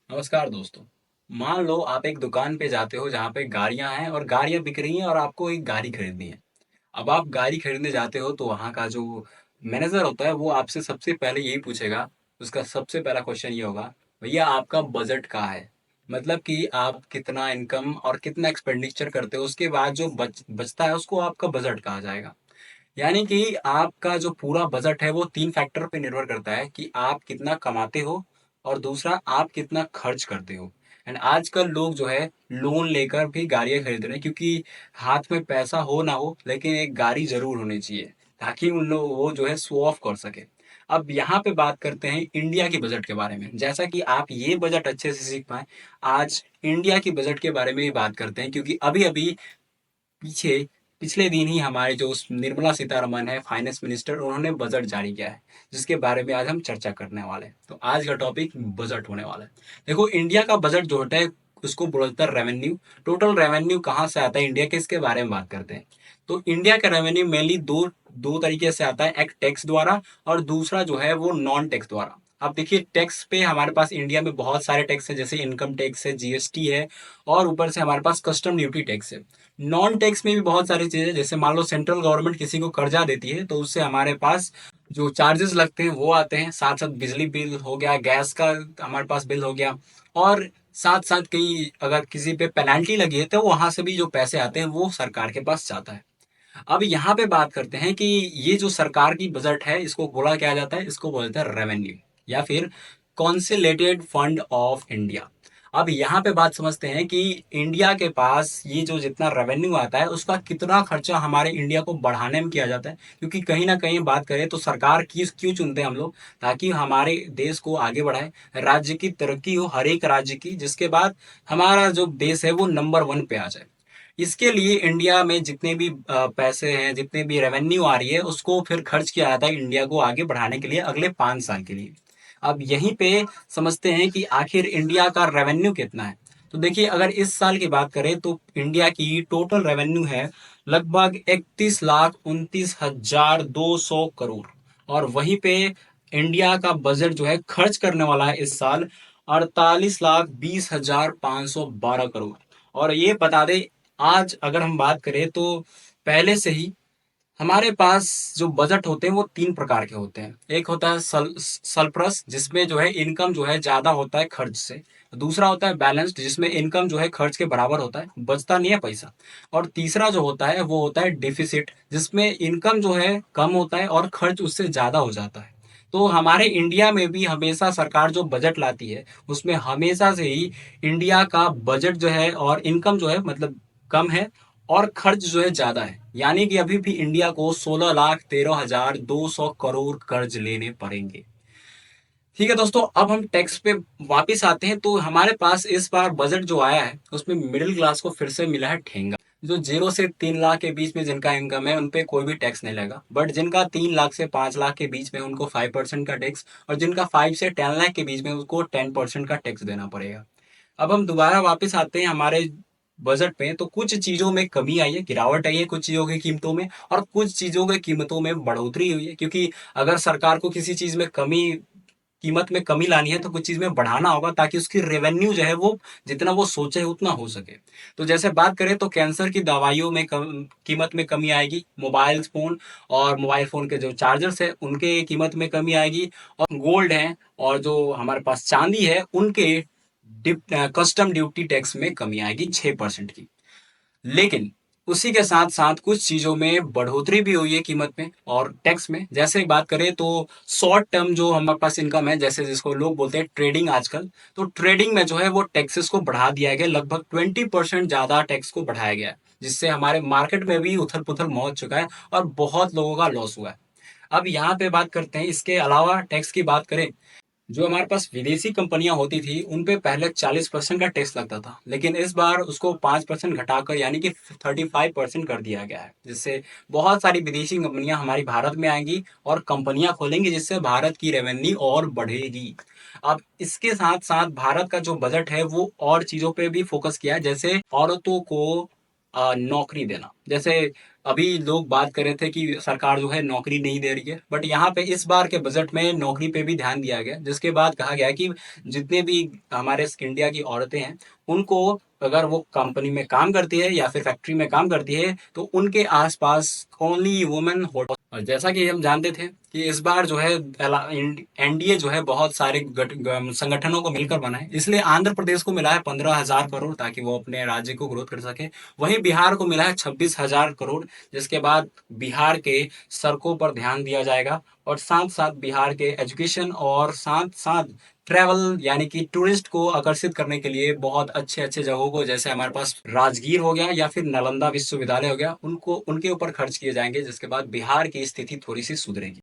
नमस्कार दोस्तों। मान लो आप एक दुकान पे जाते हो जहाँ पे गाड़ियां हैं और गाड़ियां बिक रही हैं और आपको एक गाड़ी खरीदनी है। अब आप गाड़ी खरीदने जाते हो तो वहाँ का जो मैनेजर होता है वो आपसे सबसे पहले यही पूछेगा। उसका सबसे पहला क्वेश्चन ये होगा, भैया आपका बजट कहाँ है। मतलब कि आप कितना इनकम और कितना एक्सपेंडिचर करते हो, उसके बाद जो बचता है उसको आपका बजट कहा जाएगा। यानी कि आपका जो पूरा बजट है वो तीन फैक्टर पे निर्भर करता है कि आप कितना कमाते हो और दूसरा आप कितना खर्च करते हो। एंड आजकल लोग जो है लोन लेकर भी गाड़ियां खरीद रहे हैं, क्योंकि हाथ में पैसा हो ना हो लेकिन एक गाड़ी जरूर होनी चाहिए ताकि उन लोग वो जो है शो ऑफ कर सके। अब यहाँ पे बात करते हैं इंडिया की बजट के बारे में, जैसा कि आप ये बजट अच्छे से सीख पाए। आज इंडिया की बजट के बारे में भी बात करते हैं, क्योंकि अभी अभी पीछे पिछले दिन ही हमारे जो निर्मला सीतारमन है फाइनेंस मिनिस्टर, उन्होंने बजट जारी किया है जिसके बारे में आज हम चर्चा करने वाले हैं। तो आज का टॉपिक बजट होने वाला है। देखो, इंडिया का बजट जो होता है उसको बोलता है रेवेन्यू। टोटल रेवेन्यू कहाँ से आता है इंडिया के, इसके बारे में बात करते हैं। तो इंडिया का रेवेन्यू मेनली दो दो तरीके से आता है, एक टैक्स द्वारा और दूसरा जो है वो नॉन टैक्स द्वारा। अब देखिए, टैक्स पे हमारे पास इंडिया में बहुत सारे टैक्स है, जैसे इनकम टैक्स है, जीएसटी है और ऊपर से हमारे पास कस्टम ड्यूटी टैक्स है। नॉन टैक्स में भी बहुत सारी चीजें, जैसे मान लो सेंट्रल गवर्नमेंट किसी को कर्जा देती है तो उससे हमारे पास जो चार्जेस लगते हैं वो आते हैं। साथ साथ बिजली बिल हो गया, गैस का हमारे पास बिल हो गया, और साथ साथ कहीं अगर किसी पे पेनल्टी लगी है तो वहां से भी जो पैसे आते हैं वो सरकार के पास जाता है। अब यहाँ पे बात करते हैं कि ये जो सरकार की बजट है इसको बोला क्या जाता है, इसको बोलते हैं रेवेन्यू या फिर कॉन्सोलिडेटेड फंड ऑफ इंडिया। अब यहाँ पे बात समझते हैं कि इंडिया के पास ये जो जितना रेवेन्यू आता है उसका कितना खर्चा हमारे इंडिया को बढ़ाने में किया जाता है। क्योंकि कहीं ना कहीं बात करें तो सरकार किस क्यों चुनते हैं हम लोग, ताकि हमारे देश को आगे बढ़ाए, राज्य की तरक्की हो हर एक राज्य की, जिसके बाद हमारा जो देश है वो नंबर वन पे आ जाए। इसके लिए इंडिया में जितने भी पैसे हैं, जितने भी रेवेन्यू आ रही है, उसको फिर खर्च किया जाता है इंडिया को आगे बढ़ाने के लिए अगले 5 साल के लिए। अब यहीं पे समझते हैं कि आखिर इंडिया का रेवेन्यू कितना है। तो देखिए, अगर इस साल की बात करें तो इंडिया की टोटल रेवेन्यू है लगभग 31,29,200 करोड़। और वहीं पे इंडिया का बजट जो है खर्च करने वाला है इस साल 48,20,512 करोड़। और ये बता दें, आज अगर हम बात करें तो पहले से ही हमारे पास जो बजट होते हैं वो तीन प्रकार के होते हैं। एक होता है सरप्लस, जिसमें जो है इनकम जो है ज्यादा होता है खर्च से। दूसरा होता है बैलेंस्ड, जिसमें इनकम जो है खर्च के बराबर होता है, बचता नहीं है पैसा। और तीसरा जो होता है वो होता है डिफिसिट, जिसमें इनकम जो है कम होता है और खर्च उससे ज्यादा हो जाता है। तो हमारे इंडिया में भी हमेशा सरकार जो बजट लाती है उसमें हमेशा से ही इंडिया का बजट जो है और इनकम जो है मतलब कम है और खर्च जो है ज्यादा है। यानी कि अभी भी इंडिया को 16,13,200 करोड़ कर्ज लेने पड़ेंगे। ठीक है दोस्तों, अब हम टैक्स पे वापस आते हैं। तो हमारे पास इस बार बजट जो आया है उसमें मिडिल क्लास को फिर से मिला है ठेंगा। जो 0 से 3 लाख के बीच में जिनका इनकम है उन पे कोई भी टैक्स नहीं लगेगा, बट जिनका 3 लाख से 5 लाख के बीच में उनको 5% का टैक्स, और जिनका 5 से 10 लाख के बीच में उसको 10% का टैक्स देना पड़ेगा। अब हम दोबारा वापस आते हैं हमारे बजट पे। तो कुछ चीजों में कमी आई है, गिरावट आई है कुछ चीजों की कीमतों में, और कुछ चीजों की कीमतों में बढ़ोतरी हुई है। क्योंकि अगर सरकार को किसी चीज में कमी, कीमत में कमी लानी है तो कुछ चीज में बढ़ाना होगा ताकि उसकी रेवेन्यू जो है वो जितना वो सोचे उतना हो सके। तो जैसे बात करें तो कैंसर की दवाइयों में कीमत में कमी आएगी, मोबाइल फोन और मोबाइल फोन के जो चार्जर्स है उनके कीमत में कमी आएगी, और गोल्ड है और जो हमारे पास चांदी है उनके कस्टम ड्यूटी टैक्स में कमी आएगी 6% की। लेकिन उसी के साथ साथ कुछ चीजों में बढ़ोतरी भी हुई है कीमत में और टैक्स में। जैसे बात करें तो शॉर्ट टर्म जो हमारे पास इनकम है, जैसे जिसको लोग बोलते हैं ट्रेडिंग आजकल, तो ट्रेडिंग में जो है वो टैक्सेस को बढ़ा दिया गया, लगभग 20% ज्यादा टैक्स को बढ़ाया गया है, जिससे हमारे मार्केट में भी उथल पुथल मच चुका है और बहुत लोगों का लॉस हुआ है। अब यहाँ पे बात करते हैं, इसके अलावा टैक्स की बात करें, जो हमारे पास विदेशी कंपनियां होती थी उन पे पहले 40% का टैक्स लगता था, लेकिन इस बार उसको 5% घटाकर यानी कि 35% कर दिया गया है, जिससे बहुत सारी विदेशी कंपनियां हमारी भारत में आएंगी और कंपनियां खोलेंगी, जिससे भारत की रेवेन्यू और बढ़ेगी। अब इसके साथ साथ भारत का जो बजट है वो और चीजों पे भी फोकस किया है, जैसे औरतों को नौकरी देना। जैसे अभी लोग बात कर रहे थे कि सरकार जो है नौकरी नहीं दे रही है, बट यहाँ पे इस बार के बजट में नौकरी पे भी ध्यान दिया गया, जिसके बाद कहा गया कि जितने भी हमारे इंडिया की औरतें हैं, उनको अगर वो कंपनी में काम करती है या फिर फैक्ट्री में काम करती है, तो उनके आसपास ओनली वुमेन हो। और जैसा कि हम जानते थे कि इस बार जो है एनडीए जो है बहुत सारे संगठनों को मिलकर बना है, इसलिए आंध्र प्रदेश को मिला है 15,000 करोड़, ताकि वो अपने राज्य को ग्रोथ कर सके। वहीं बिहार को मिला है 26,000 करोड़, जिसके बाद बिहार के सड़कों पर ध्यान दिया जाएगा, और साथ साथ बिहार के एजुकेशन और साथ साथ ट्रैवल यानी कि टूरिस्ट को आकर्षित करने के लिए बहुत अच्छे अच्छे जगहों को, जैसे हमारे पास राजगीर हो गया या फिर नालंदा विश्वविद्यालय हो गया, उनको उनके ऊपर खर्च किए जाएंगे, जिसके बाद बिहार की स्थिति थोड़ी सी सुधरेगी।